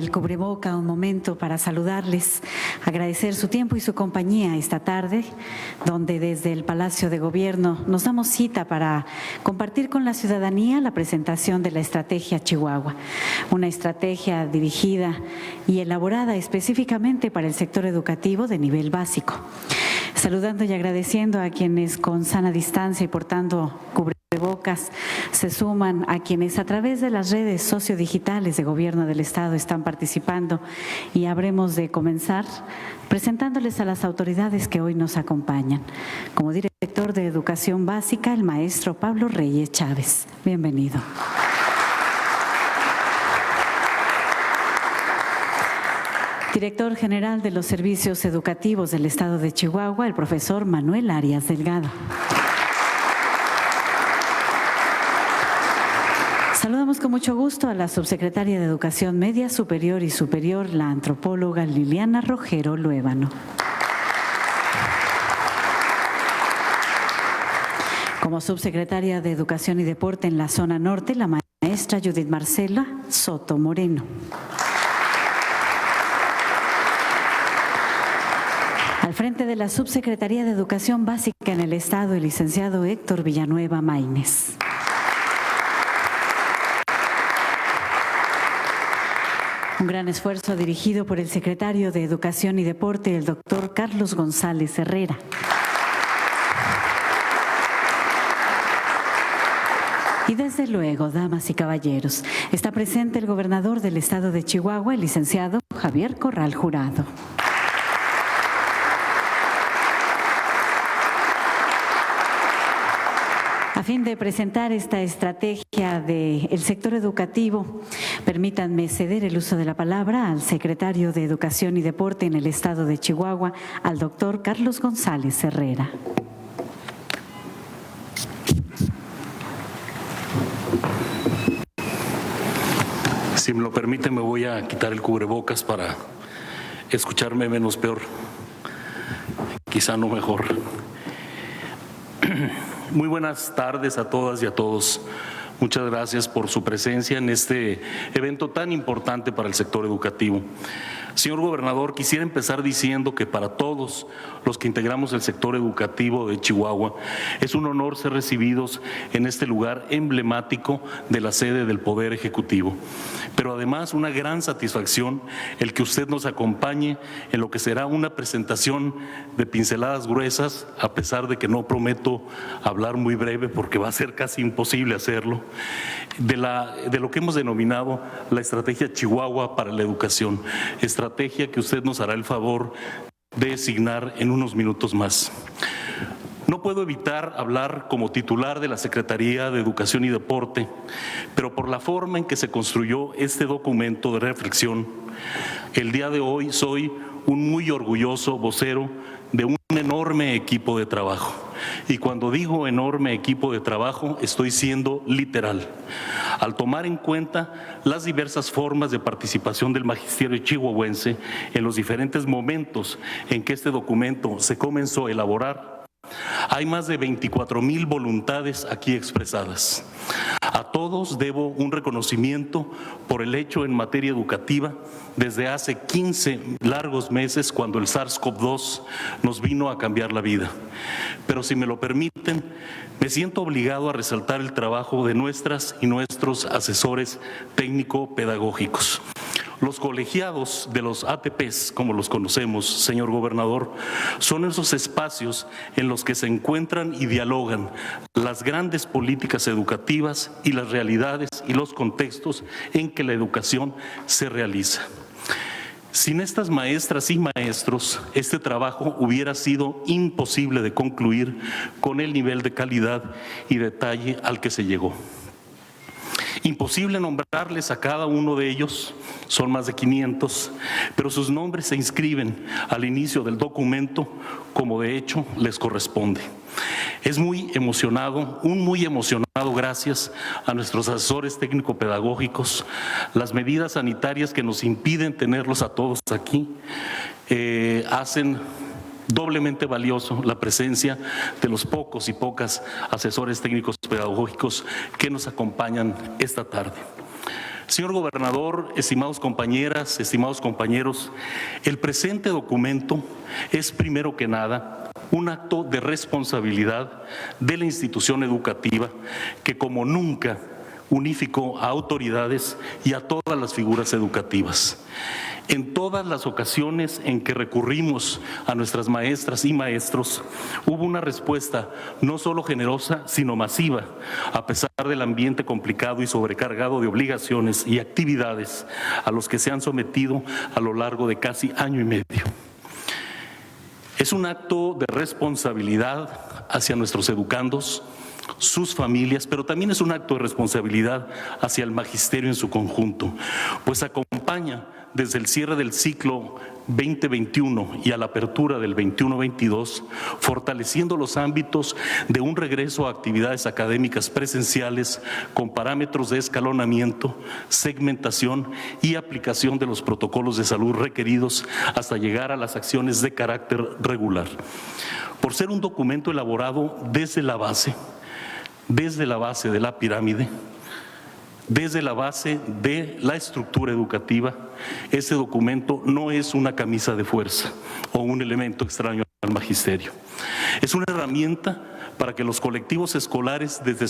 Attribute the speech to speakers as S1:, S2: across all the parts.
S1: el cubreboca un momento para saludarles, agradecer su tiempo y su compañía esta tarde, donde desde el Palacio de Gobierno nos damos cita para compartir con la ciudadanía la presentación de la Estrategia Chihuahua, una estrategia dirigida y elaborada específicamente para el sector educativo de nivel básico. Saludando y agradeciendo a quienes con sana distancia y portando cubrebocas se suman, a quienes a través de las redes sociodigitales de Gobierno del Estado están participando, y habremos de comenzar presentándoles a las autoridades que hoy nos acompañan. Como director de Educación Básica, el maestro Pablo Reyes Chávez. Bienvenido. Director General de los Servicios Educativos del Estado de Chihuahua, el profesor Manuel Arias Delgado. Saludamos con mucho gusto a la subsecretaria de Educación Media, Superior y Superior, la antropóloga Liliana Rogero Luébano. Como subsecretaria de Educación y Deporte en la zona norte, la maestra Judith Marcela Soto Moreno. Al frente de la Subsecretaría de Educación Básica en el Estado, el licenciado Héctor Villanueva Maínez. Un gran esfuerzo dirigido por el secretario de Educación y Deporte, el doctor Carlos González Herrera. Y desde luego, damas y caballeros, está presente el gobernador del Estado de Chihuahua, el licenciado Javier Corral Jurado. A fin de presentar esta estrategia del sector educativo, permítanme ceder el uso de la palabra al secretario de Educación y Deporte en el Estado de Chihuahua, al doctor Carlos González Herrera.
S2: Si me lo permite, me voy a quitar el cubrebocas para escucharme menos peor, quizá no mejor. Muy buenas tardes a todas y a todos. Muchas gracias por su presencia en este evento tan importante para el sector educativo. Señor gobernador, quisiera empezar diciendo que para todos los que integramos el sector educativo de Chihuahua es un honor ser recibidos en este lugar emblemático de la sede del Poder Ejecutivo. Pero además una gran satisfacción el que usted nos acompañe en lo que será una presentación de pinceladas gruesas, a pesar de que no prometo hablar muy breve porque va a ser casi imposible hacerlo, de lo que hemos denominado la Estrategia Chihuahua para la Educación, estrategia que usted nos hará el favor de designar en unos minutos más. No puedo evitar hablar como titular de la Secretaría de Educación y Deporte, pero por la forma en que se construyó este documento de reflexión, el día de hoy soy un muy orgulloso vocero de un enorme equipo de trabajo. Y cuando digo enorme equipo de trabajo, estoy siendo literal. Al tomar en cuenta las diversas formas de participación del magisterio chihuahuense en los diferentes momentos en que este documento se comenzó a elaborar, hay más de 24,000 voluntades aquí expresadas. A todos debo un reconocimiento por el hecho en materia educativa desde hace 15 largos meses, cuando el SARS-CoV-2 nos vino a cambiar la vida. Pero si me lo permiten, me siento obligado a resaltar el trabajo de nuestras y nuestros asesores técnico-pedagógicos. Los colegiados de los ATPs, como los conocemos, señor gobernador, son esos espacios en los que se encuentran y dialogan las grandes políticas educativas y las realidades y los contextos en que la educación se realiza. Sin estas maestras y maestros, este trabajo hubiera sido imposible de concluir con el nivel de calidad y detalle al que se llegó. Imposible nombrarles a cada uno de ellos, son más de 500, pero sus nombres se inscriben al inicio del documento, como de hecho les corresponde. Es muy emocionado gracias a nuestros asesores técnico-pedagógicos, las medidas sanitarias que nos impiden tenerlos a todos aquí, hacen doblemente valioso la presencia de los pocos y pocas asesores técnicos pedagógicos que nos acompañan esta tarde. Señor gobernador, estimados compañeras, estimados compañeros, el presente documento es primero que nada un acto de responsabilidad de la institución educativa que como nunca unificó a autoridades y a todas las figuras educativas. En todas las ocasiones en que recurrimos a nuestras maestras y maestros, hubo una respuesta no solo generosa, sino masiva, a pesar del ambiente complicado y sobrecargado de obligaciones y actividades a los que se han sometido a lo largo de casi año y medio. Es un acto de responsabilidad hacia nuestros educandos, sus familias, pero también es un acto de responsabilidad hacia el magisterio en su conjunto, pues acompaña desde el cierre del ciclo 2021 y a la apertura del 21-22, fortaleciendo los ámbitos de un regreso a actividades académicas presenciales con parámetros de escalonamiento, segmentación y aplicación de los protocolos de salud requeridos hasta llegar a las acciones de carácter regular. Por ser un documento elaborado desde la base de la pirámide, desde la base de la estructura educativa, este documento no es una camisa de fuerza o un elemento extraño al magisterio. Es una herramienta para que los colectivos escolares, desde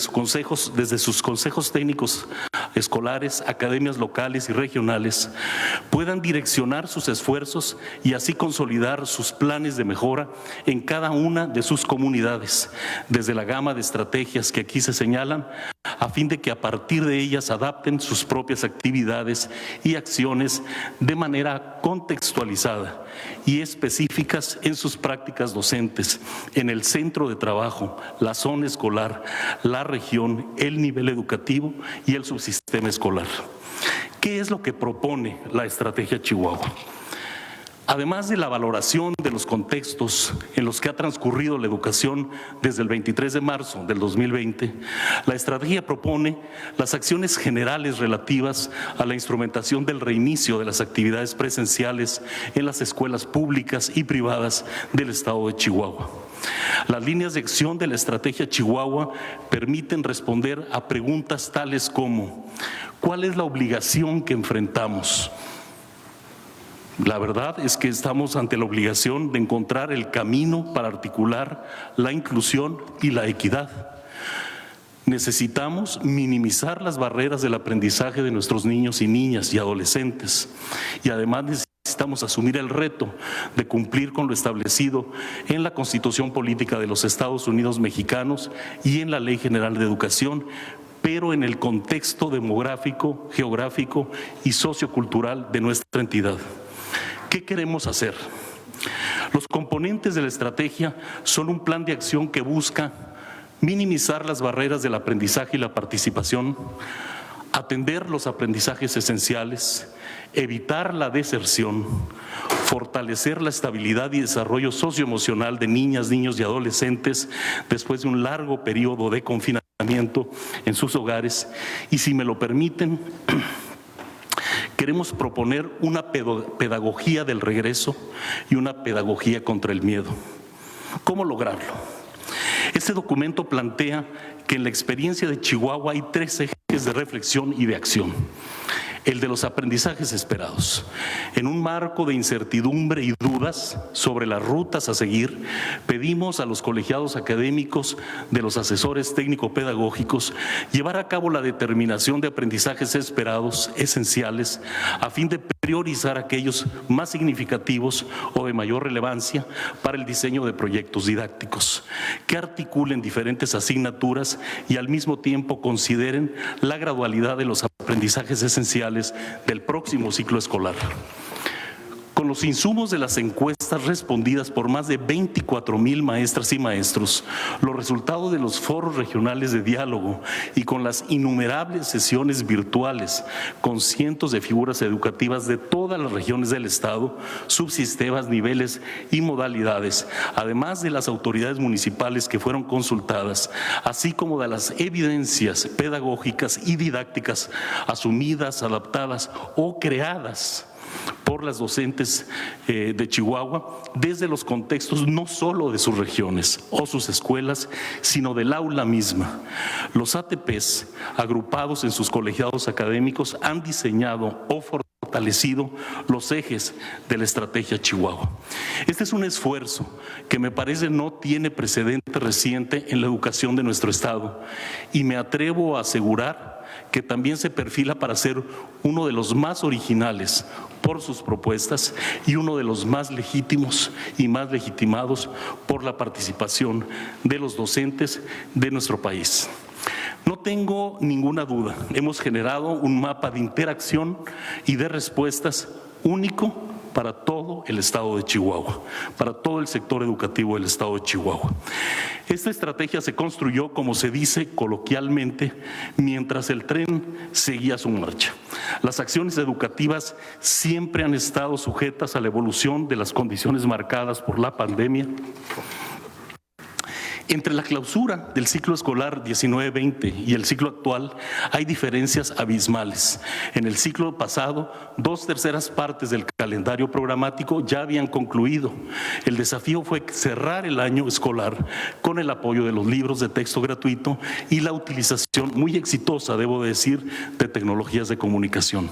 S2: sus consejos técnicos escolares, academias locales y regionales, puedan direccionar sus esfuerzos y así consolidar sus planes de mejora en cada una de sus comunidades, desde la gama de estrategias que aquí se señalan, a fin de que a partir de ellas adapten sus propias actividades y acciones de manera contextualizada y específicas en sus prácticas docentes, en el centro de trabajo, la zona escolar, la región, el nivel educativo y el subsistema escolar. ¿Qué es lo que propone la Estrategia Chihuahua? Además de la valoración de los contextos en los que ha transcurrido la educación desde el 23 de marzo del 2020, la estrategia propone las acciones generales relativas a la instrumentación del reinicio de las actividades presenciales en las escuelas públicas y privadas del estado de Chihuahua. Las líneas de acción de la Estrategia Chihuahua permiten responder a preguntas tales como: ¿cuál es la obligación que enfrentamos? La verdad es que estamos ante la obligación de encontrar el camino para articular la inclusión y la equidad. Necesitamos minimizar las barreras del aprendizaje de nuestros niños y niñas y adolescentes, y además necesitamos asumir el reto de cumplir con lo establecido en la Constitución Política de los Estados Unidos Mexicanos y en la Ley General de Educación, pero en el contexto demográfico, geográfico y sociocultural de nuestra entidad. ¿Qué queremos hacer? Los componentes de la estrategia son un plan de acción que busca minimizar las barreras del aprendizaje y la participación, atender los aprendizajes esenciales, evitar la deserción, fortalecer la estabilidad y desarrollo socioemocional de niñas, niños y adolescentes después de un largo periodo de confinamiento en sus hogares y, si me lo permiten, queremos proponer una pedagogía del regreso y una pedagogía contra el miedo. ¿Cómo lograrlo? Este documento plantea que en la experiencia de Chihuahua hay 3 ejes de reflexión y de acción. El de los aprendizajes esperados. En un marco de incertidumbre y dudas sobre las rutas a seguir, pedimos a los colegiados académicos de los asesores técnico-pedagógicos llevar a cabo la determinación de aprendizajes esperados esenciales a fin de priorizar aquellos más significativos o de mayor relevancia para el diseño de proyectos didácticos, que articulen diferentes asignaturas y al mismo tiempo consideren la gradualidad de los aprendizajes esenciales del próximo ciclo escolar. Con los insumos de las encuestas respondidas por más de 24,000 maestras y maestros, los resultados de los foros regionales de diálogo y con las innumerables sesiones virtuales con cientos de figuras educativas de todas las regiones del estado, subsistemas, niveles y modalidades, además de las autoridades municipales que fueron consultadas, así como de las evidencias pedagógicas y didácticas asumidas, adaptadas o creadas por las docentes de Chihuahua desde los contextos no solo de sus regiones o sus escuelas, sino del aula misma. Los ATPs, agrupados en sus colegiados académicos, han diseñado o fortalecido los ejes de la estrategia Chihuahua. Este es un esfuerzo que me parece no tiene precedente reciente en la educación de nuestro estado y me atrevo a asegurar que también se perfila para ser uno de los más originales por sus propuestas y uno de los más legítimos y más legitimados por la participación de los docentes de nuestro país. No tengo ninguna duda, hemos generado un mapa de interacción y de respuestas único para todo el estado de Chihuahua, para todo el sector educativo del estado de Chihuahua. Esta estrategia se construyó, como se dice coloquialmente, mientras el tren seguía su marcha. Las acciones educativas siempre han estado sujetas a la evolución de las condiciones marcadas por la pandemia. Entre la clausura del ciclo escolar 19-20 y el ciclo actual hay diferencias abismales. En el ciclo pasado, 2/3 partes del calendario programático ya habían concluido. El desafío fue cerrar el año escolar con el apoyo de los libros de texto gratuito y la utilización muy exitosa, debo decir, de tecnologías de comunicación.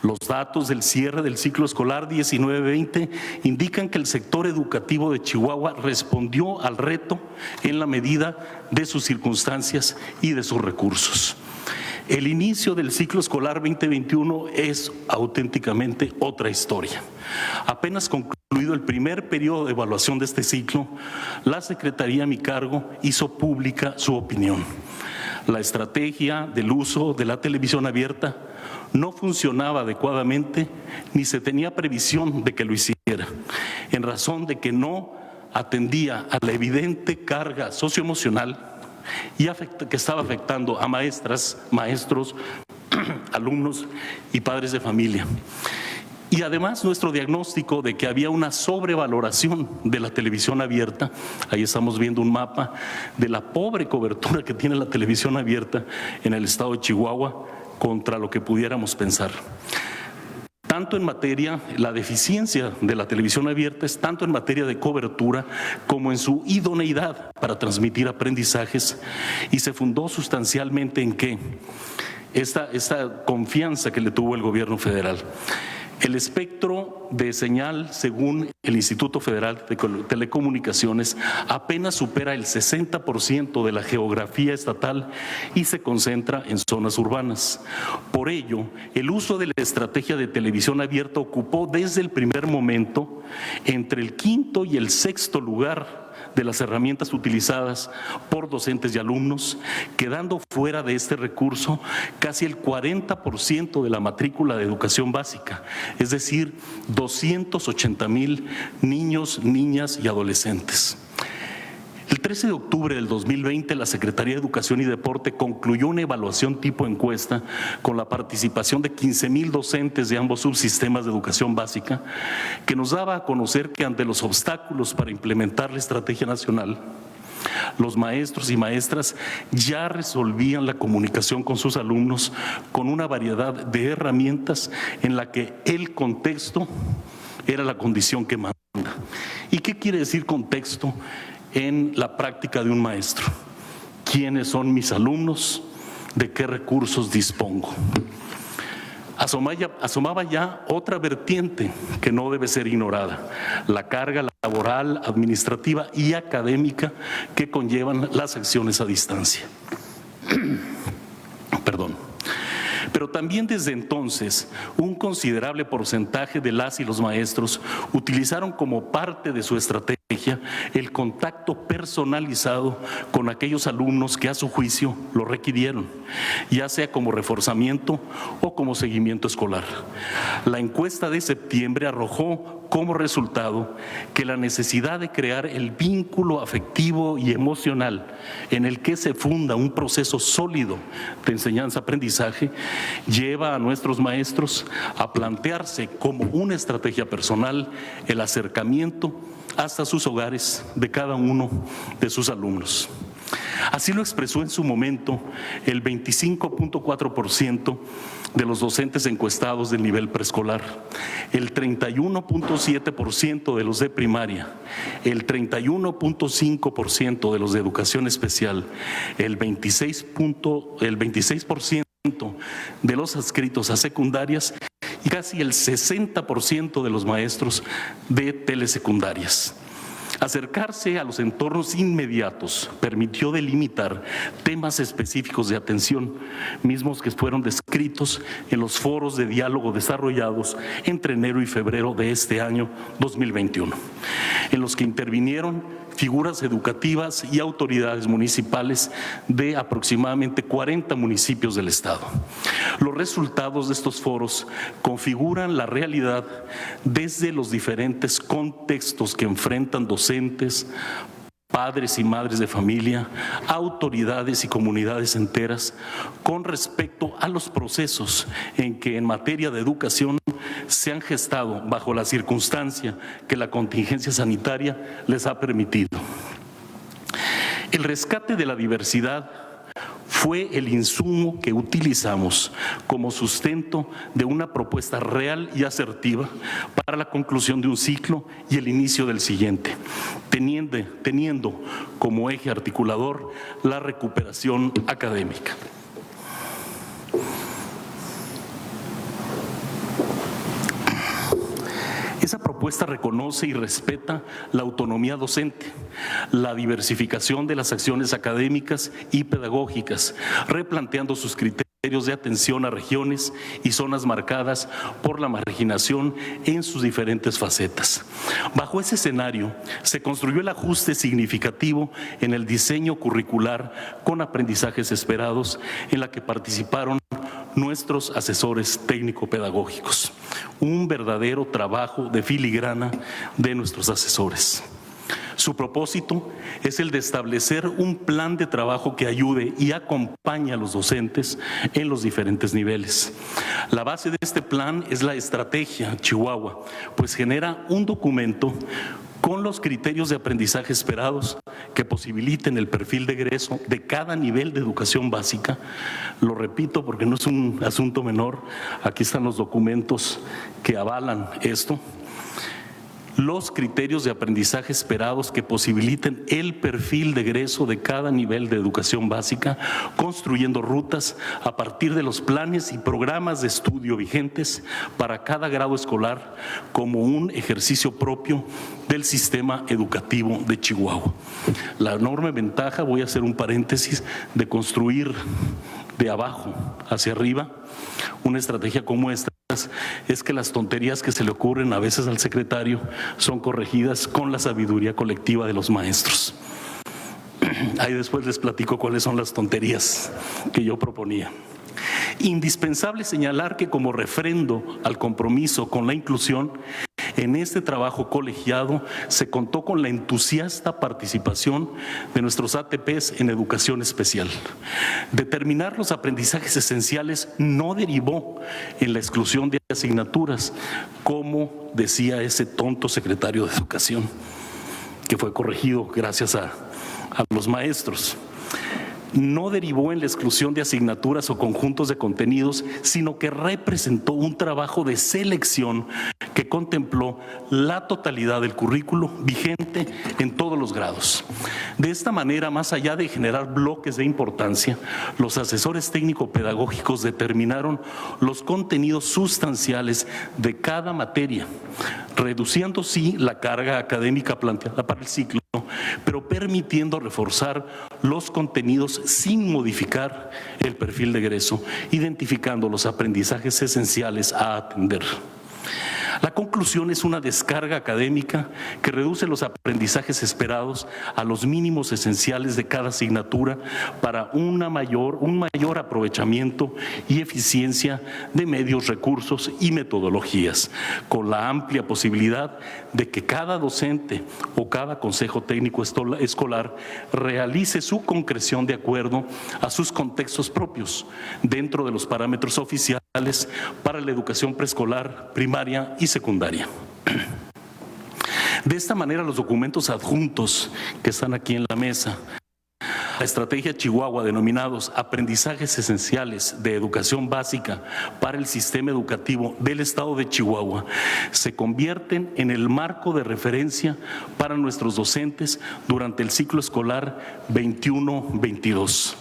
S2: Los datos del cierre del ciclo escolar 19-20 indican que el sector educativo de Chihuahua respondió al reto en la medida de sus circunstancias y de sus recursos. El inicio del ciclo escolar 2021 es auténticamente otra historia. Apenas concluido el primer periodo de evaluación de este ciclo, la Secretaría a mi cargo hizo pública su opinión. La estrategia del uso de la televisión abierta no funcionaba adecuadamente ni se tenía previsión de que lo hiciera, en razón de que no atendía a la evidente carga socioemocional y que estaba afectando a maestras, maestros, alumnos y padres de familia. Y además nuestro diagnóstico de que había una sobrevaloración de la televisión abierta, ahí estamos viendo un mapa de la pobre cobertura que tiene la televisión abierta en el estado de Chihuahua contra lo que pudiéramos pensar. Tanto en materia, la deficiencia de la televisión abierta es tanto en materia de cobertura como en su idoneidad para transmitir aprendizajes y se fundó sustancialmente en que esta confianza que le tuvo el gobierno federal. El espectro de señal, según el Instituto Federal de Telecomunicaciones, apenas supera el 60% de la geografía estatal y se concentra en zonas urbanas. Por ello, el uso de la estrategia de televisión abierta ocupó desde el primer momento entre el 5º y el 6º lugar de las herramientas utilizadas por docentes y alumnos, quedando fuera de este recurso casi el 40% de la matrícula de educación básica, es decir, 280,000 niños, niñas y adolescentes. El 13 de octubre del 2020, la Secretaría de Educación y Deporte concluyó una evaluación tipo encuesta con la participación de 15,000 docentes de ambos subsistemas de educación básica, que nos daba a conocer que ante los obstáculos para implementar la estrategia nacional, los maestros y maestras ya resolvían la comunicación con sus alumnos con una variedad de herramientas en la que el contexto era la condición que manda. ¿Y qué quiere decir contexto en la práctica de un maestro? ¿Quiénes son mis alumnos? ¿De qué recursos dispongo? Asomaba ya otra vertiente que no debe ser ignorada: la carga laboral, administrativa y académica que conllevan las acciones a distancia. Pero también desde entonces, un considerable porcentaje de las y los maestros utilizaron como parte de su estrategia el contacto personalizado con aquellos alumnos que a su juicio lo requirieron, ya sea como reforzamiento o como seguimiento escolar. La encuesta de septiembre arrojó como resultado que la necesidad de crear el vínculo afectivo y emocional en el que se funda un proceso sólido de enseñanza-aprendizaje lleva a nuestros maestros a plantearse como una estrategia personal el acercamiento hasta sus hogares de cada uno de sus alumnos. Así lo expresó en su momento el 25.4% de los docentes encuestados del nivel preescolar, el 31.7% de los de primaria, el 31.5% de los de educación especial, el 26% de los adscritos a secundarias y casi el 60% de los maestros de telesecundarias. Acercarse a los entornos inmediatos permitió delimitar temas específicos de atención, mismos que fueron descritos en los foros de diálogo desarrollados entre enero y febrero de este año 2021, en los que intervinieron figuras educativas y autoridades municipales de aproximadamente 40 municipios del estado. Los resultados de estos foros configuran la realidad desde los diferentes contextos que enfrentan docentes, padres y madres de familia, autoridades y comunidades enteras con respecto a los procesos en que en materia de educación se han gestado bajo la circunstancia que la contingencia sanitaria les ha permitido. El rescate de la diversidad fue el insumo que utilizamos como sustento de una propuesta real y asertiva para la conclusión de un ciclo y el inicio del siguiente, teniendo como eje articulador la recuperación académica. Esa propuesta reconoce y respeta la autonomía docente, la diversificación de las acciones académicas y pedagógicas, replanteando sus criterios de atención a regiones y zonas marcadas por la marginación en sus diferentes facetas. Bajo ese escenario, se construyó el ajuste significativo en el diseño curricular con aprendizajes esperados, en la que participaron nuestros asesores técnico-pedagógicos. Un verdadero trabajo de filigrana de nuestros asesores. Su propósito es el de establecer un plan de trabajo que ayude y acompañe a los docentes en los diferentes niveles. La base de este plan es la estrategia Chihuahua, pues genera un documento con los criterios de aprendizaje esperados que posibiliten el perfil de egreso de cada nivel de educación básica. Lo repito porque no es un asunto menor, aquí están los documentos que avalan esto. Los criterios de aprendizaje esperados que posibiliten el perfil de egreso de cada nivel de educación básica, construyendo rutas a partir de los planes y programas de estudio vigentes para cada grado escolar como un ejercicio propio del sistema educativo de Chihuahua. La enorme ventaja, voy a hacer un paréntesis, de construir de abajo hacia arriba una estrategia como esta es que las tonterías que se le ocurren a veces al secretario son corregidas con la sabiduría colectiva de los maestros. Ahí después les platico cuáles son las tonterías que yo proponía. Indispensable señalar que como refrendo al compromiso con la inclusión, en este trabajo colegiado se contó con la entusiasta participación de nuestros ATPs en educación especial. Determinar los aprendizajes esenciales no derivó en la exclusión de asignaturas, como decía ese tonto secretario de Educación, que fue corregido gracias a los maestros. No derivó en la exclusión de asignaturas o conjuntos de contenidos, sino que representó un trabajo de selección que contempló la totalidad del currículo vigente en todos los grados. De esta manera, más allá de generar bloques de importancia, los asesores técnico-pedagógicos determinaron los contenidos sustanciales de cada materia, reduciendo sí la carga académica planteada para el ciclo, pero permitiendo reforzar los contenidos sin modificar el perfil de egreso, identificando los aprendizajes esenciales a atender. La conclusión es una descarga académica que reduce los aprendizajes esperados a los mínimos esenciales de cada asignatura para un mayor aprovechamiento y eficiencia de medios, recursos y metodologías, con la amplia posibilidad de que cada docente o cada consejo técnico escolar realice su concreción de acuerdo a sus contextos propios dentro de los parámetros oficiales para la educación preescolar, primaria y secundaria. De esta manera, los documentos adjuntos que están aquí en la mesa La estrategia Chihuahua, denominados aprendizajes esenciales de educación básica para el sistema educativo del estado de Chihuahua, se convierten en el marco de referencia para nuestros docentes durante el ciclo escolar 21-22.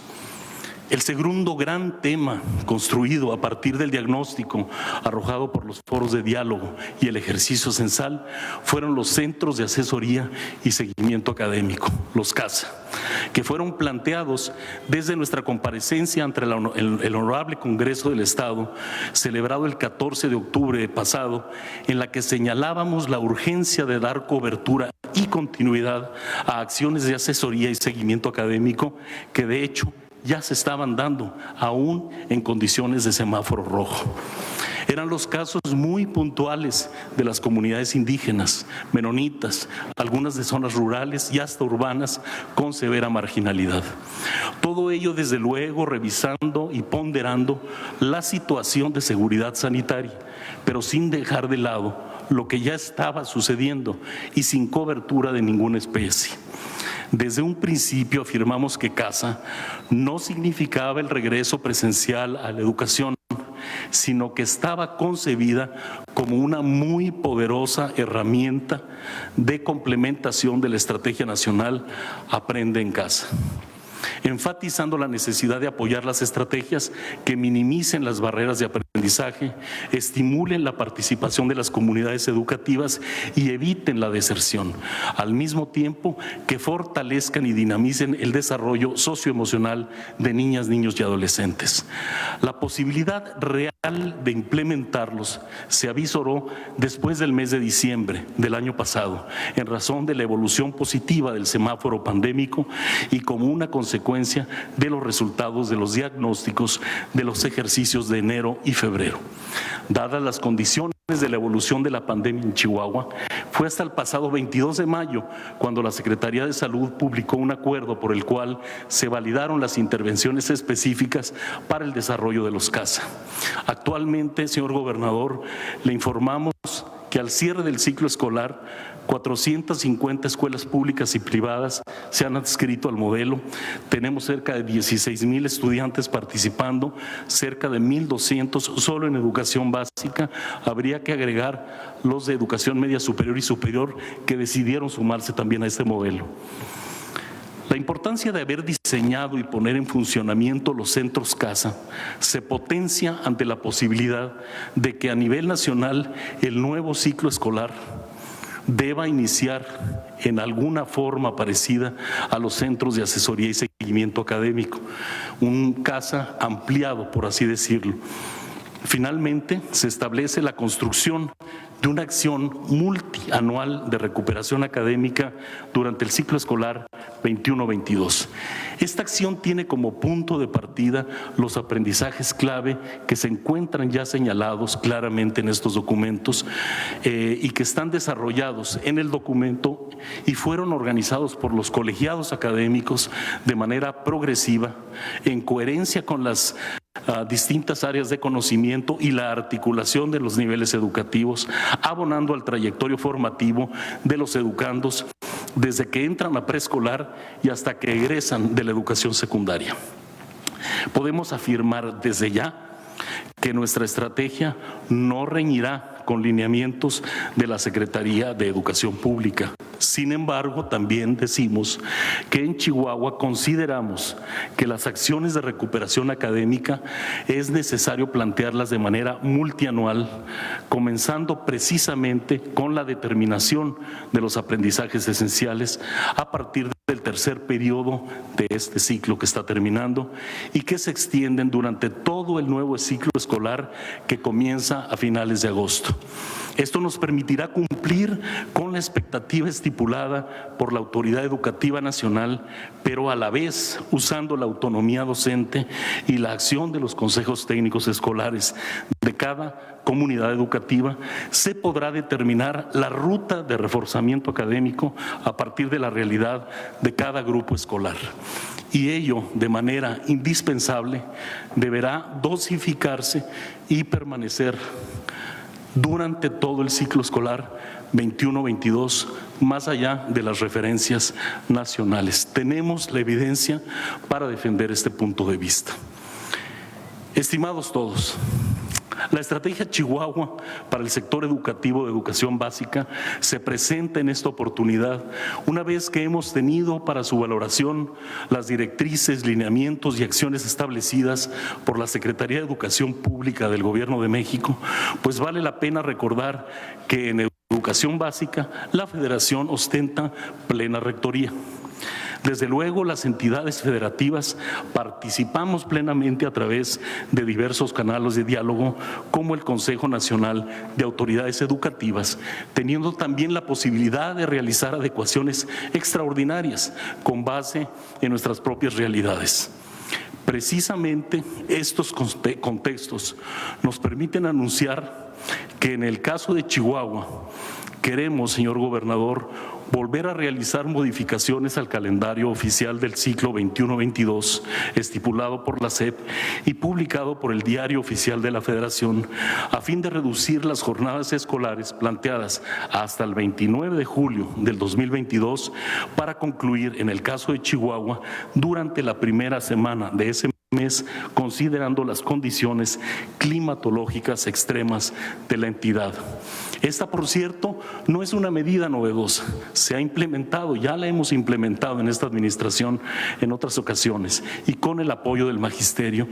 S2: El segundo gran tema construido a partir del diagnóstico arrojado por los foros de diálogo y el ejercicio censal fueron los centros de asesoría y seguimiento académico, los CASA, que fueron planteados desde nuestra comparecencia ante el Honorable Congreso del Estado, celebrado el 14 de octubre pasado, en la que señalábamos la urgencia de dar cobertura y continuidad a acciones de asesoría y seguimiento académico que de hecho ya se estaban dando, aún en condiciones de semáforo rojo. Eran los casos muy puntuales de las comunidades indígenas, menonitas, algunas de zonas rurales y hasta urbanas con severa marginalidad. Todo ello, desde luego, revisando y ponderando la situación de seguridad sanitaria, pero sin dejar de lado lo que ya estaba sucediendo y sin cobertura de ninguna especie. Desde un principio afirmamos que CASA no significaba el regreso presencial a la educación, sino que estaba concebida como una muy poderosa herramienta de complementación de la Estrategia Nacional Aprende en Casa, enfatizando la necesidad de apoyar las estrategias que minimicen las barreras de aprendizaje, estimulen la participación de las comunidades educativas y eviten la deserción, al mismo tiempo que fortalezcan y dinamicen el desarrollo socioemocional de niñas, niños y adolescentes. La posibilidad real de implementarlos se avisoró después del mes de diciembre del año pasado, en razón de la evolución positiva del semáforo pandémico y como una consecuencia de los resultados de los diagnósticos de los ejercicios de enero y febrero. Dadas las condiciones de la evolución de la pandemia en Chihuahua, fue hasta el pasado 22 de mayo cuando la Secretaría de Salud publicó un acuerdo por el cual se validaron las intervenciones específicas para el desarrollo de los CASA. Actualmente, señor gobernador, le informamos que al cierre del ciclo escolar, 450 escuelas públicas y privadas se han adscrito al modelo. Tenemos cerca de 16,000 estudiantes participando, cerca de 1,200 solo en educación básica. Habría que agregar los de educación media superior y superior que decidieron sumarse también a este modelo. La importancia de haber diseñado y poner en funcionamiento los centros CASA se potencia ante la posibilidad de que a nivel nacional el nuevo ciclo escolar deba iniciar en alguna forma parecida a los centros de asesoría y seguimiento académico, un CASA ampliado, por así decirlo. Finalmente, se establece la construcción de una acción multianual de recuperación académica durante el ciclo escolar 21-22. Esta acción tiene como punto de partida los aprendizajes clave que se encuentran ya señalados claramente en estos documentos y que están desarrollados en el documento y fueron organizados por los colegiados académicos de manera progresiva, en coherencia con las distintas áreas de conocimiento y la articulación de los niveles educativos, abonando al trayectorio formativo de los educandos desde que entran a preescolar y hasta que egresan de la educación secundaria. Podemos afirmar desde ya que nuestra estrategia no reñirá con lineamientos de la Secretaría de Educación Pública. Sin embargo, también decimos que en Chihuahua consideramos que las acciones de recuperación académica es necesario plantearlas de manera multianual, comenzando precisamente con la determinación de los aprendizajes esenciales a partir del tercer periodo de este ciclo que está terminando y que se extienden durante todo el nuevo ciclo escolar que comienza a finales de agosto. Esto nos permitirá cumplir con la expectativa estipulada por la Autoridad Educativa Nacional, pero a la vez usando la autonomía docente y la acción de los consejos técnicos escolares de cada comunidad educativa, se podrá determinar la ruta de reforzamiento académico a partir de la realidad de cada grupo escolar. Y ello, de manera indispensable, deberá dosificarse y permanecer durante todo el ciclo escolar 21-22, más allá de las referencias nacionales. Tenemos la evidencia para defender este punto de vista. Estimados todos, la estrategia Chihuahua para el sector educativo de educación básica se presenta en esta oportunidad una vez que hemos tenido para su valoración las directrices, lineamientos y acciones establecidas por la Secretaría de Educación Pública del Gobierno de México, pues vale la pena recordar que en educación básica la Federación ostenta plena rectoría. Desde luego, las entidades federativas participamos plenamente a través de diversos canales de diálogo, como el Consejo Nacional de Autoridades Educativas, teniendo también la posibilidad de realizar adecuaciones extraordinarias con base en nuestras propias realidades. Precisamente estos contextos nos permiten anunciar que en el caso de Chihuahua queremos, señor gobernador, volver a realizar modificaciones al calendario oficial del ciclo 21-22 estipulado por la SEP y publicado por el Diario Oficial de la Federación, a fin de reducir las jornadas escolares planteadas hasta el 29 de julio del 2022 para concluir, en el caso de Chihuahua, durante la primera semana de ese mes, considerando las condiciones climatológicas extremas de la entidad. Esta, por cierto, no es una medida novedosa, se ha implementado, ya la hemos implementado en esta administración en otras ocasiones y con el apoyo del magisterio,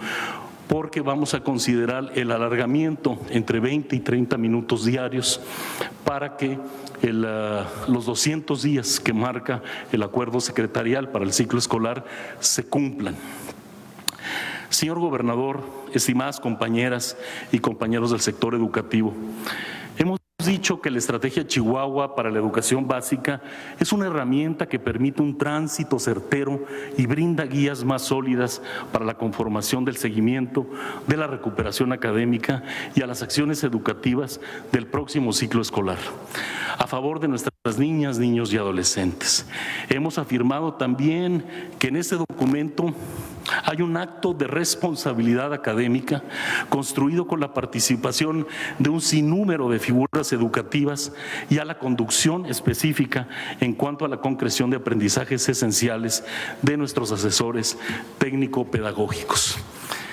S2: porque vamos a considerar el alargamiento entre 20 y 30 minutos diarios para que los 200 días que marca el acuerdo secretarial para el ciclo escolar se cumplan. Señor gobernador, estimadas compañeras y compañeros del sector educativo, hemos dicho que la estrategia Chihuahua para la educación básica es una herramienta que permite un tránsito certero y brinda guías más sólidas para la conformación del seguimiento de la recuperación académica y a las acciones educativas del próximo ciclo escolar, a favor de nuestras niñas, niños y adolescentes. Hemos afirmado también que en este documento hay un acto de responsabilidad académica construido con la participación de un sinnúmero de figuras educativas y a la conducción específica en cuanto a la concreción de aprendizajes esenciales de nuestros asesores técnico-pedagógicos.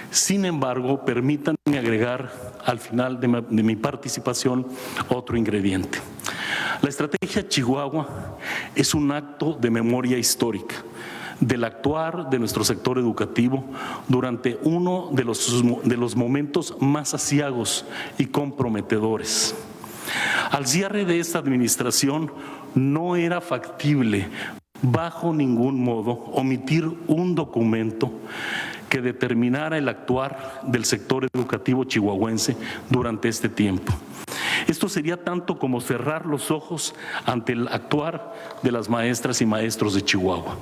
S2: Sin embargo, permítanme agregar al final de mi participación otro ingrediente. La estrategia Chihuahua es un acto de memoria histórica del actuar de nuestro sector educativo durante uno de los momentos más aciagos y comprometedores. Al cierre de esta administración no era factible, bajo ningún modo, omitir un documento que determinara el actuar del sector educativo chihuahuense durante este tiempo. Esto sería tanto como cerrar los ojos ante el actuar de las maestras y maestros de Chihuahua.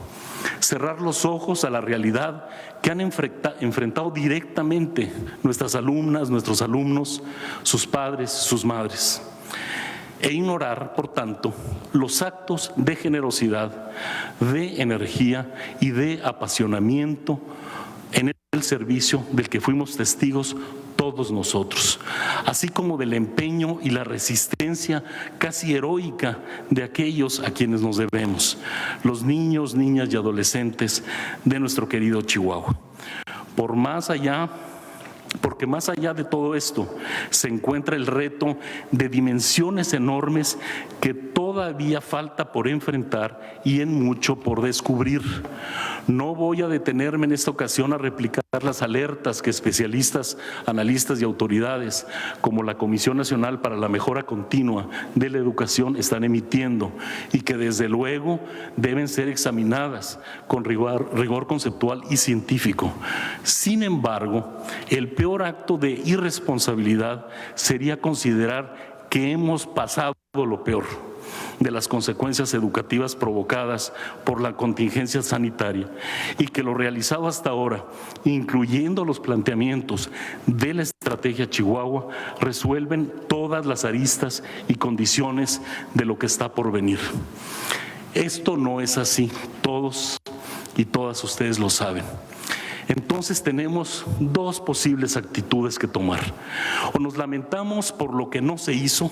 S2: Cerrar los ojos a la realidad que han enfrentado directamente nuestras alumnas, nuestros alumnos, sus padres, sus madres. E ignorar, por tanto, los actos de generosidad, de energía y de apasionamiento en el servicio del que fuimos testigos todos nosotros, así como del empeño y la resistencia casi heroica de aquellos a quienes nos debemos, los niños, niñas y adolescentes de nuestro querido Chihuahua. Porque más allá de todo esto se encuentra el reto de dimensiones enormes que todavía falta por enfrentar y en mucho por descubrir. No voy a detenerme en esta ocasión a replicar las alertas que especialistas, analistas y autoridades como la Comisión Nacional para la Mejora Continua de la Educación están emitiendo y que desde luego deben ser examinadas con rigor conceptual y científico. Sin embargo, el peor acto de irresponsabilidad sería considerar que hemos pasado lo peor de las consecuencias educativas provocadas por la contingencia sanitaria y que lo realizado hasta ahora, incluyendo los planteamientos de la estrategia Chihuahua, resuelven todas las aristas y condiciones de lo que está por venir. Esto no es así, todos y todas ustedes lo saben. Entonces tenemos dos posibles actitudes que tomar. O nos lamentamos por lo que no se hizo,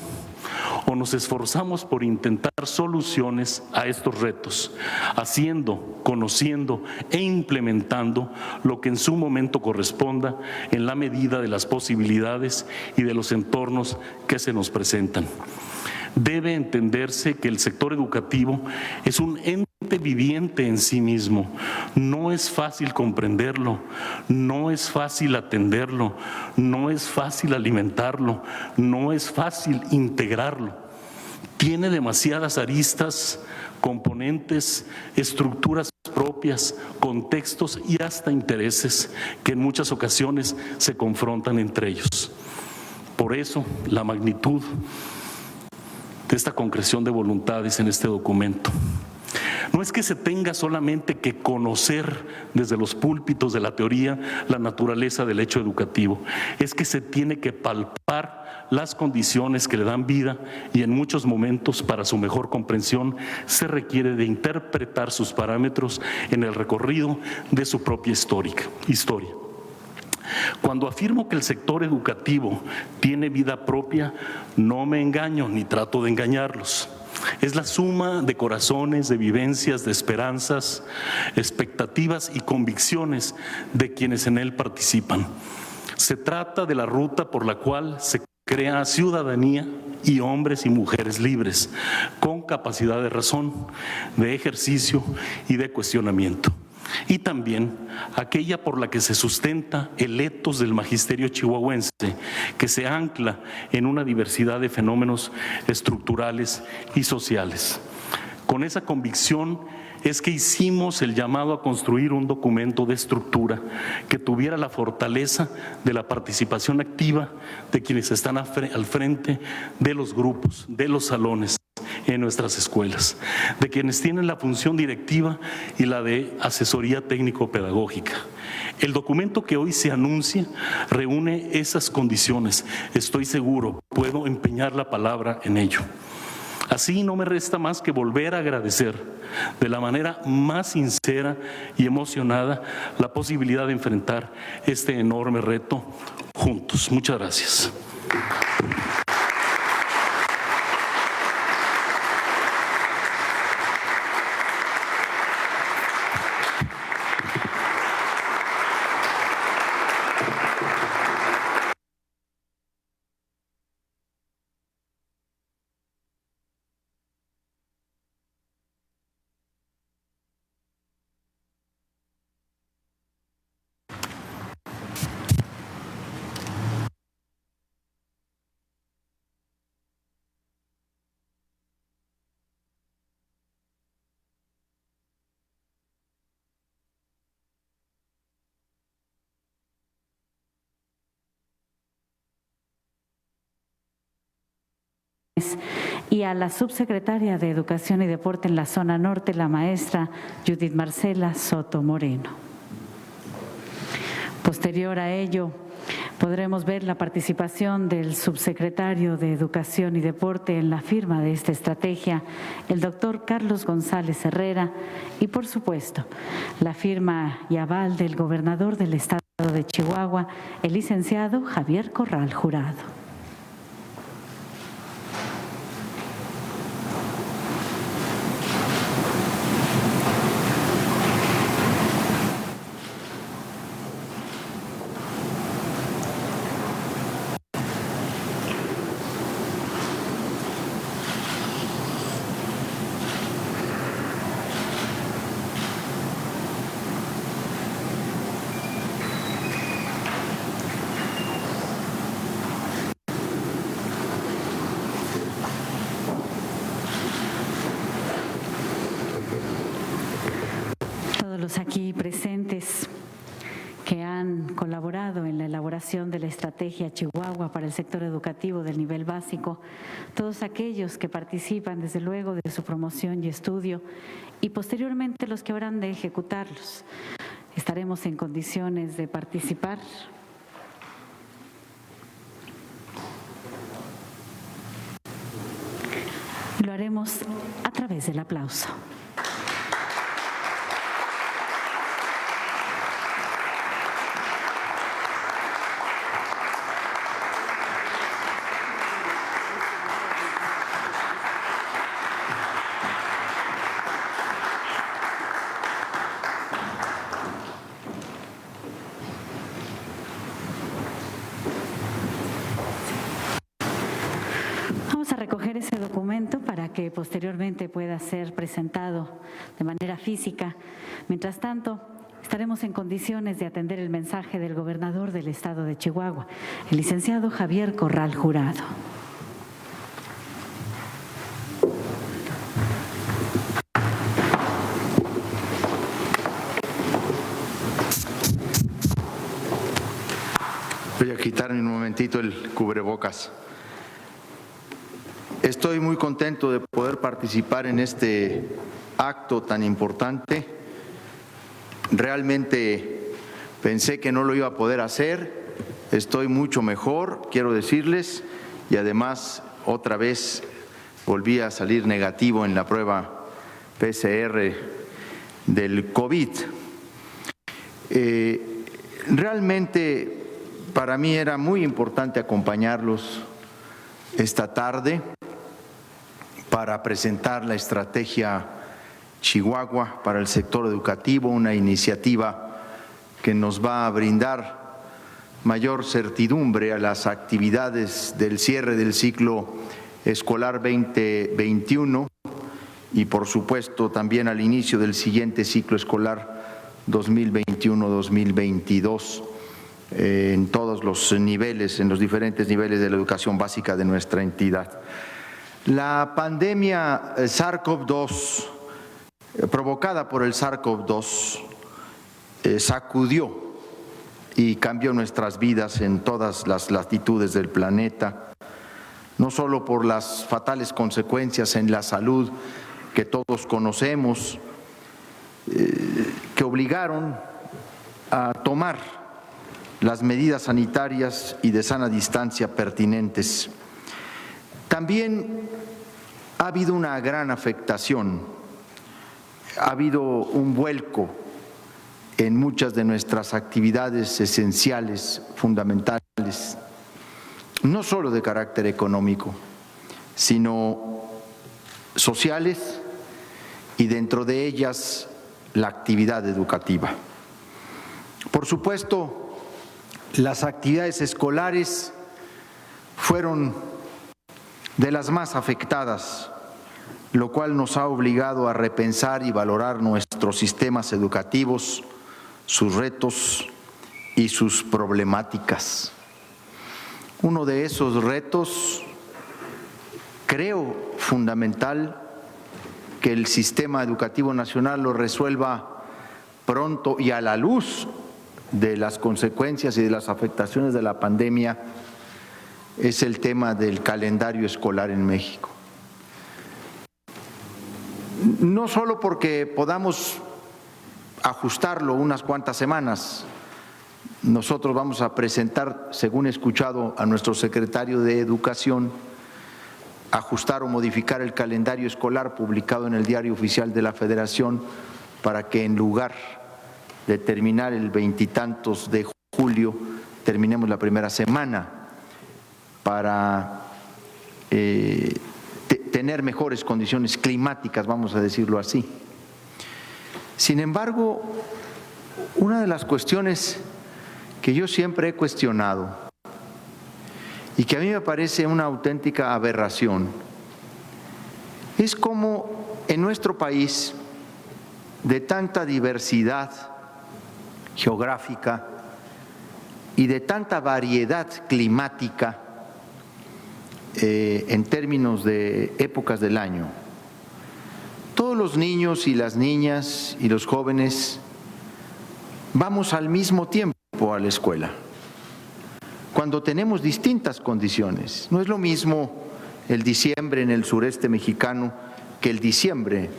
S2: o nos esforzamos por intentar soluciones a estos retos, haciendo, conociendo e implementando lo que en su momento corresponda en la medida de las posibilidades y de los entornos que se nos presentan. Debe entenderse que el sector educativo es un ente viviente en sí mismo. No es fácil comprenderlo, no es fácil atenderlo, no es fácil alimentarlo, no es fácil integrarlo. Tiene demasiadas aristas, componentes, estructuras propias, contextos y hasta intereses que en muchas ocasiones se confrontan entre ellos. Por eso, la magnitud de esta concreción de voluntades en este documento. No es que se tenga solamente que conocer desde los púlpitos de la teoría la naturaleza del hecho educativo, es que se tiene que palpar las condiciones que le dan vida y en muchos momentos para su mejor comprensión se requiere de interpretar sus parámetros en el recorrido de su propia historia. Cuando afirmo que el sector educativo tiene vida propia, no me engaño ni trato de engañarlos. Es la suma de corazones, de vivencias, de esperanzas, expectativas y convicciones de quienes en él participan. Se trata de la ruta por la cual se crea ciudadanía y hombres y mujeres libres, con capacidad de razón, de ejercicio y de cuestionamiento. Y también aquella por la que se sustenta el etos del magisterio chihuahuense, que se ancla en una diversidad de fenómenos estructurales y sociales. Con esa convicción es que hicimos el llamado a construir un documento de estructura que tuviera la fortaleza de la participación activa de quienes están al frente de los grupos, de los salones en nuestras escuelas, de quienes tienen la función directiva y la de asesoría técnico-pedagógica. El documento que hoy se anuncia reúne esas condiciones. Estoy seguro, puedo empeñar la palabra en ello. Así no me resta más que volver a agradecer de la manera más sincera y emocionada la posibilidad de enfrentar este enorme reto juntos. Muchas gracias.
S1: Y a la subsecretaria de Educación y Deporte en la zona norte, la maestra Judith Marcela Soto Moreno. Posterior a ello, podremos ver la participación del subsecretario de Educación y Deporte en la firma de esta estrategia, el doctor Carlos González Herrera, y por supuesto, la firma y aval del gobernador del estado de Chihuahua, el licenciado Javier Corral Jurado. Los aquí presentes que han colaborado en la elaboración de la estrategia Chihuahua para el sector educativo del nivel básico, todos aquellos que participan desde luego de su promoción y estudio y posteriormente los que habrán de ejecutarlos. Estaremos en condiciones de participar. Lo haremos a través del aplauso. documento para que posteriormente pueda ser presentado de manera física. Mientras tanto, estaremos en condiciones de atender el mensaje del gobernador del estado de Chihuahua, el licenciado Javier Corral Jurado.
S3: Voy a quitarme un momentito el cubrebocas. Estoy muy contento de poder participar en este acto tan importante. Realmente pensé que no lo iba a poder hacer. Estoy mucho mejor, quiero decirles, y además otra vez volví a salir negativo en la prueba PCR del COVID. Realmente para mí era muy importante acompañarlos esta tarde para presentar la estrategia Chihuahua para el sector educativo, una iniciativa que nos va a brindar mayor certidumbre a las actividades del cierre del ciclo escolar 2021 y, por supuesto, también al inicio del siguiente ciclo escolar 2021-2022. En todos los niveles, en los diferentes niveles de la educación básica de nuestra entidad. La pandemia SARS-CoV-2, provocada por el SARS-CoV-2, sacudió y cambió nuestras vidas en todas las latitudes del planeta, no solo por las fatales consecuencias en la salud que todos conocemos, que obligaron a tomar las medidas sanitarias y de sana distancia pertinentes. También ha habido una gran afectación, ha habido un vuelco en muchas de nuestras actividades esenciales, fundamentales, no solo de carácter económico, sino sociales y dentro de ellas la actividad educativa. Por supuesto, las actividades escolares fueron de las más afectadas, lo cual nos ha obligado a repensar y valorar nuestros sistemas educativos, sus retos y sus problemáticas. Uno de esos retos, creo fundamental, que el sistema educativo nacional lo resuelva pronto y a la luz de las consecuencias y de las afectaciones de la pandemia, es el tema del calendario escolar en México. No solo porque podamos ajustarlo unas cuantas semanas, nosotros vamos a presentar, según he escuchado a nuestro secretario de Educación, ajustar o modificar el calendario escolar publicado en el Diario Oficial de la Federación para que en lugar de terminar el veintitantos de julio, terminemos la primera semana para tener mejores condiciones climáticas, vamos a decirlo así. Sin embargo, una de las cuestiones que yo siempre he cuestionado y que a mí me parece una auténtica aberración es cómo en nuestro país, de tanta diversidad geográfica y de tanta variedad climática en términos de épocas del año, todos los niños y las niñas y los jóvenes vamos al mismo tiempo a la escuela, cuando tenemos distintas condiciones. No es lo mismo el diciembre en el sureste mexicano que el diciembre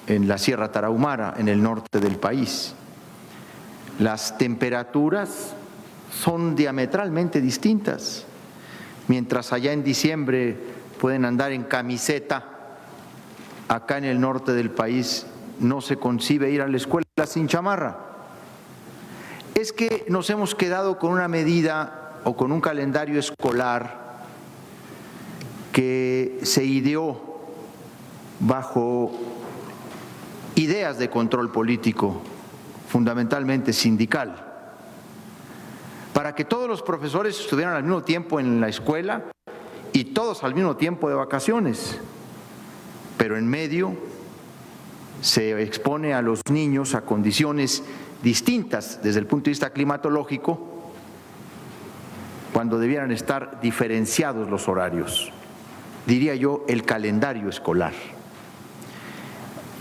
S3: en la Sierra Tarahumara, en el norte del país. Las temperaturas son diametralmente distintas. Mientras allá en diciembre pueden andar en camiseta, acá en el norte del país no se concibe ir a la escuela sin chamarra. Es que nos hemos quedado con una medida o con un calendario escolar que se ideó bajo ideas de control político, fundamentalmente sindical, para que todos los profesores estuvieran al mismo tiempo en la escuela y todos al mismo tiempo de vacaciones. pero en medio se expone a los niños a condiciones distintas desde el punto de vista climatológico, cuando debieran estar diferenciados los horarios, diría yo, el calendario escolar.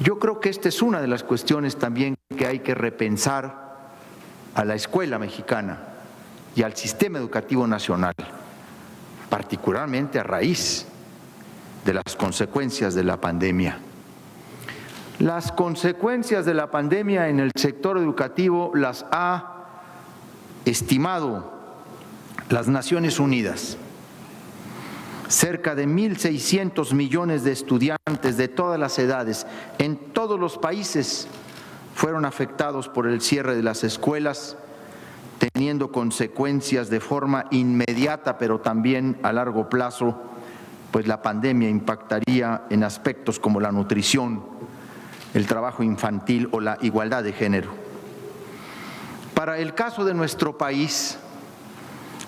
S3: Yo creo que esta es una de las cuestiones también que hay que repensar a la escuela mexicana y al sistema educativo nacional, particularmente a raíz de las consecuencias de la pandemia. Las consecuencias de la pandemia en el sector educativo las ha estimado las Naciones Unidas. Cerca de 1.600 millones de estudiantes de todas las edades en todos los países fueron afectados por el cierre de las escuelas, teniendo consecuencias de forma inmediata, pero también a largo plazo, pues la pandemia impactaría en aspectos como la nutrición, el trabajo infantil o la igualdad de género. Para el caso de nuestro país,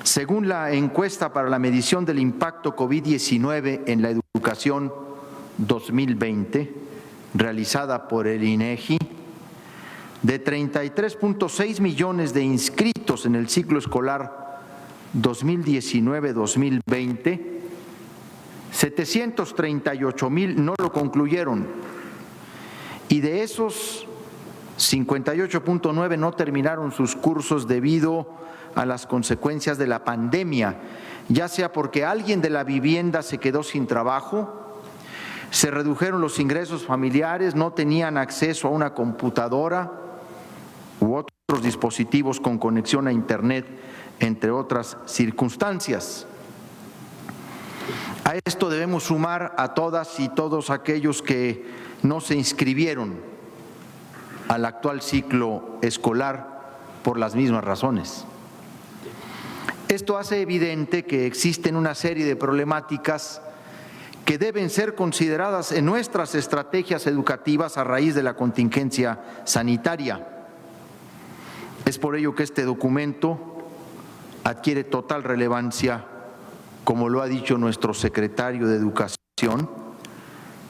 S3: según la encuesta para la medición del impacto COVID-19 en la educación 2020, realizada por el INEGI, de 33.6 millones de inscritos en el ciclo escolar 2019-2020, 738,000 no lo concluyeron, y de esos 58.9 no terminaron sus cursos debido a las consecuencias de la pandemia, ya sea porque alguien de la vivienda se quedó sin trabajo, se redujeron los ingresos familiares, no tenían acceso a una computadora u otros dispositivos con conexión a Internet, entre otras circunstancias. A esto debemos sumar a todas y todos aquellos que no se inscribieron al actual ciclo escolar por las mismas razones. Esto hace evidente que existen una serie de problemáticas que deben ser consideradas en nuestras estrategias educativas a raíz de la contingencia sanitaria. Es por ello que este documento adquiere total relevancia, como lo ha dicho nuestro secretario de Educación,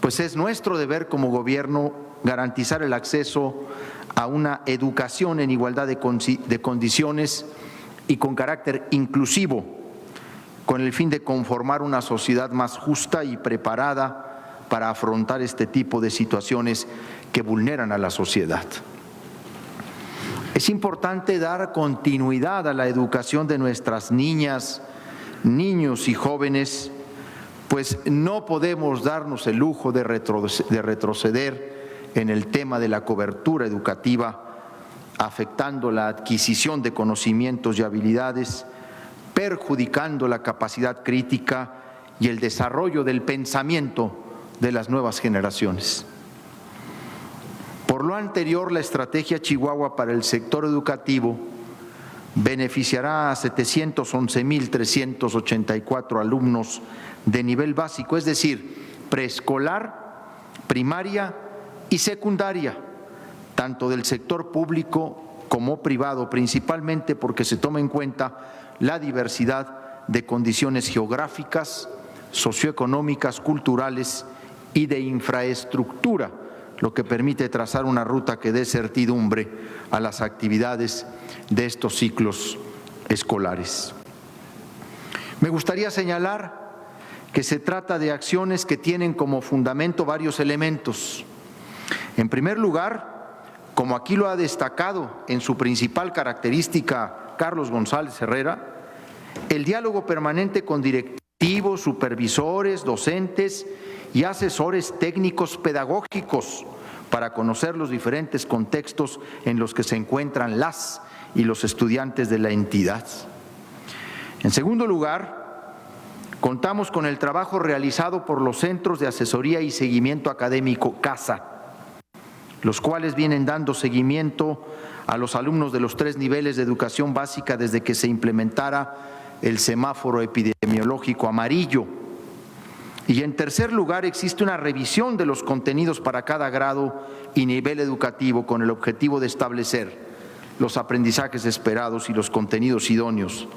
S3: pues es nuestro deber como gobierno garantizar el acceso a una educación en igualdad de condiciones y con carácter inclusivo, con el fin de conformar una sociedad más justa y preparada para afrontar este tipo de situaciones que vulneran a la sociedad. Es importante dar continuidad a la educación de nuestras niñas, niños y jóvenes, pues no podemos darnos el lujo de retroceder en el tema de la cobertura educativa, afectando la adquisición de conocimientos y habilidades, perjudicando la capacidad crítica y el desarrollo del pensamiento de las nuevas generaciones. Por lo anterior, la estrategia Chihuahua para el sector educativo beneficiará a 711,384 alumnos de nivel básico, es decir, preescolar, primaria y secundaria, tanto del sector público como privado, principalmente porque se toma en cuenta la diversidad de condiciones geográficas, socioeconómicas, culturales y de infraestructura, lo que permite trazar una ruta que dé certidumbre a las actividades de estos ciclos escolares. Me gustaría señalar que se trata de acciones que tienen como fundamento varios elementos. En primer lugar, como aquí lo ha destacado en su principal característica Carlos González Herrera, el diálogo permanente con directivos, supervisores, docentes y asesores técnicos pedagógicos para conocer los diferentes contextos en los que se encuentran las y los estudiantes de la entidad. En segundo lugar, contamos con el trabajo realizado por los Centros de Asesoría y Seguimiento Académico CASA, los cuales vienen dando seguimiento a los alumnos de los 3 niveles de educación básica desde que se implementara el semáforo epidemiológico amarillo. Y en tercer lugar, existe una revisión de los contenidos para cada grado y nivel educativo con el objetivo de establecer los aprendizajes esperados y los contenidos idóneos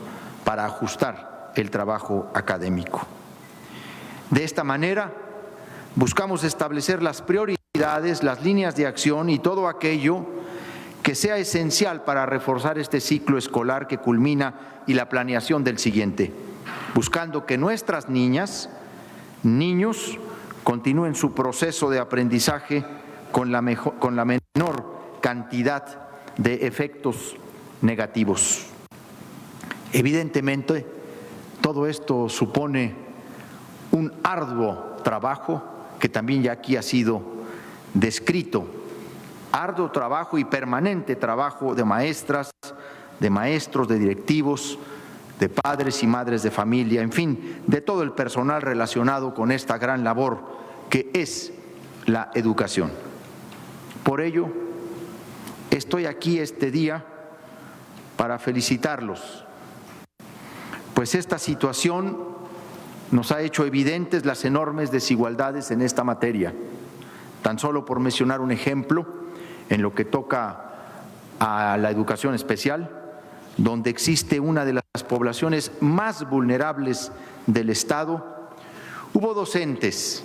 S3: para ajustar el trabajo académico. De esta manera, Buscamos establecer las prioridades, las líneas de acción y todo aquello que sea esencial para reforzar este ciclo escolar que culmina y la planeación del siguiente, buscando que nuestras niñas, niños, continúen su proceso de aprendizaje con la menor cantidad de efectos negativos. Evidentemente, todo esto supone un arduo trabajo que también ya aquí ha sido descrito, arduo trabajo y permanente trabajo de maestras, de maestros, de directivos, de padres y madres de familia, en fin, de todo el personal relacionado con esta gran labor que es la educación. Por ello, estoy aquí este día para felicitarlos, pues esta situación nos ha hecho evidentes las enormes desigualdades en esta materia. Tan solo por mencionar un ejemplo, en lo que toca a la educación especial, donde existe una de las poblaciones más vulnerables del Estado, hubo docentes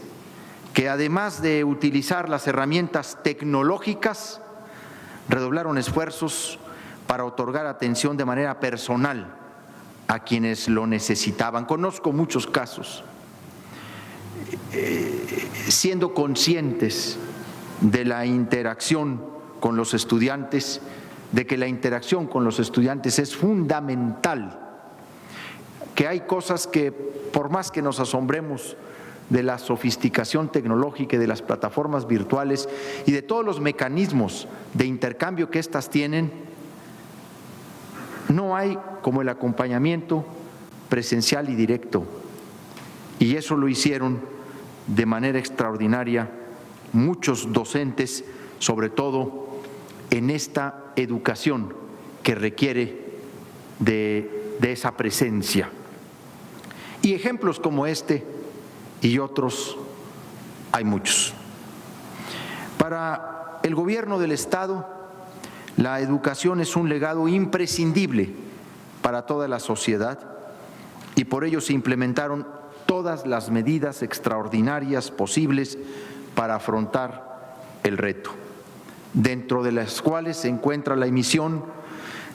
S3: que, además de utilizar las herramientas tecnológicas, redoblaron esfuerzos para otorgar atención de manera personal a quienes lo necesitaban. Conozco muchos casos, siendo conscientes de la interacción con los estudiantes, de que la interacción con los estudiantes es fundamental, que hay cosas que, por más que nos asombremos de la sofisticación tecnológica y de las plataformas virtuales y de todos los mecanismos de intercambio que éstas tienen, no hay como el acompañamiento presencial y directo. Y eso lo hicieron de manera extraordinaria muchos docentes, sobre todo en esta educación que requiere de esa presencia. Y ejemplos como este y otros hay muchos. Para el gobierno del Estado, la educación es un legado imprescindible para toda la sociedad y por ello se implementaron todas las medidas extraordinarias posibles para afrontar el reto, dentro de las cuales se encuentra la emisión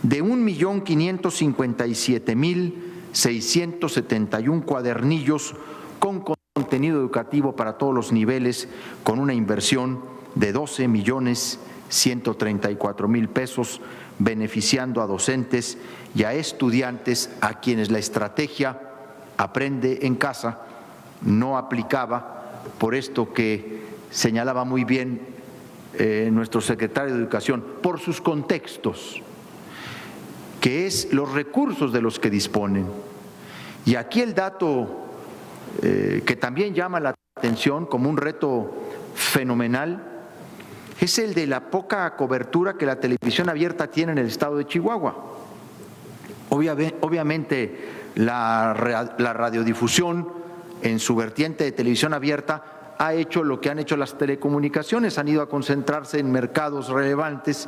S3: de 1.557.671 cuadernillos con contenido educativo para todos los niveles, con una inversión de 12.134.000 pesos, beneficiando a docentes y a estudiantes a quienes la estrategia Aprende en Casa no aplicaba, por esto que señalaba muy bien nuestro secretario de Educación, por sus contextos, que es los recursos de los que disponen. Y aquí el dato que también llama la atención como un reto fenomenal es el de la poca cobertura que la televisión abierta tiene en el estado de Chihuahua. Obviamente la radiodifusión en su vertiente de televisión abierta ha hecho lo que han hecho las telecomunicaciones, han ido a concentrarse en mercados relevantes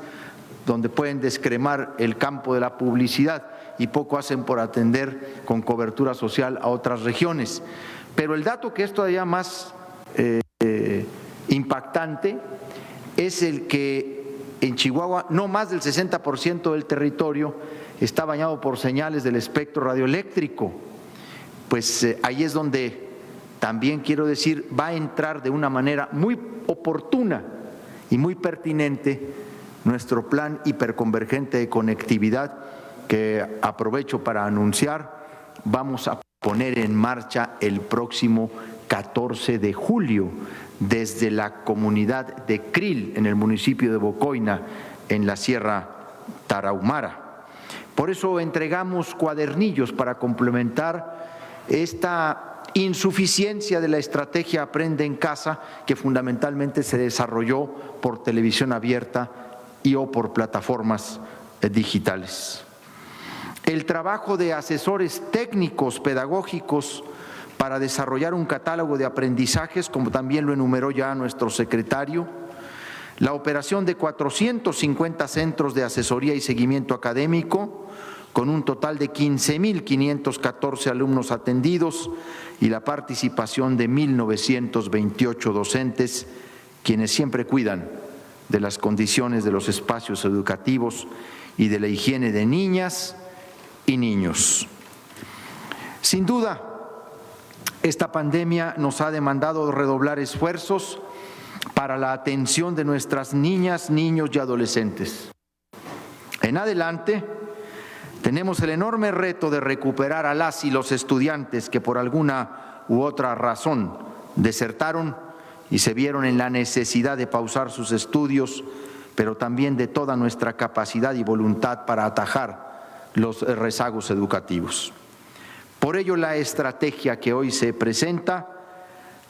S3: donde pueden descremar el campo de la publicidad y poco hacen por atender con cobertura social a otras regiones. Pero el dato que es todavía más impactante es el que en Chihuahua no más del 60% del territorio está bañado por señales del espectro radioeléctrico. Pues ahí es donde también quiero decir va a entrar de una manera muy oportuna y muy pertinente nuestro plan hiperconvergente de conectividad que aprovecho para anunciar vamos a poner en marcha el próximo 14 de julio desde la comunidad de Krill en el municipio de Bocoina en la Sierra Tarahumara. Por eso entregamos cuadernillos para complementar esta insuficiencia de la estrategia Aprende en Casa, que fundamentalmente se desarrolló por televisión abierta y o por plataformas digitales. El trabajo de asesores técnicos pedagógicos para desarrollar un catálogo de aprendizajes, como también lo enumeró ya nuestro secretario, la operación de 450 centros de asesoría y seguimiento académico, con un total de 15.514 alumnos atendidos y la participación de 1.928 docentes, quienes siempre cuidan de las condiciones de los espacios educativos y de la higiene de niñas y niños. Sin duda, esta pandemia nos ha demandado redoblar esfuerzos para la atención de nuestras niñas, niños y adolescentes. En adelante, tenemos el enorme reto de recuperar a las y los estudiantes que por alguna u otra razón desertaron y se vieron en la necesidad de pausar sus estudios, pero también de toda nuestra capacidad y voluntad para atajar los rezagos educativos. Por ello, la estrategia que hoy se presenta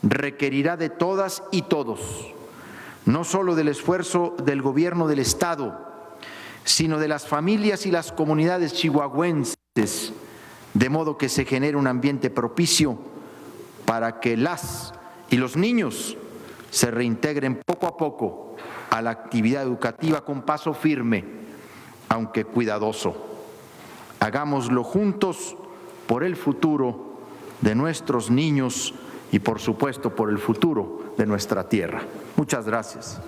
S3: requerirá de todas y todos, no solo del esfuerzo del Gobierno del Estado, sino de las familias y las comunidades chihuahuenses, de modo que se genere un ambiente propicio para que las y los niños se reintegren poco a poco a la actividad educativa con paso firme, aunque cuidadoso. Hagámoslo juntos por el futuro de nuestros niños y, por supuesto, por el futuro de nuestra tierra. Muchas gracias.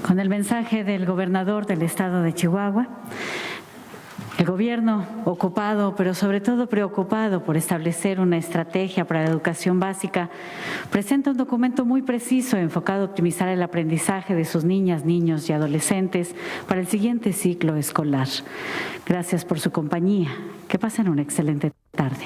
S1: Con el mensaje del gobernador del estado de Chihuahua, el gobierno ocupado, pero sobre todo preocupado por establecer una estrategia para la educación básica, presenta un documento muy preciso enfocado a optimizar el aprendizaje de sus niñas, niños y adolescentes para el siguiente ciclo escolar. Gracias por su compañía. Que pasen una excelente tarde.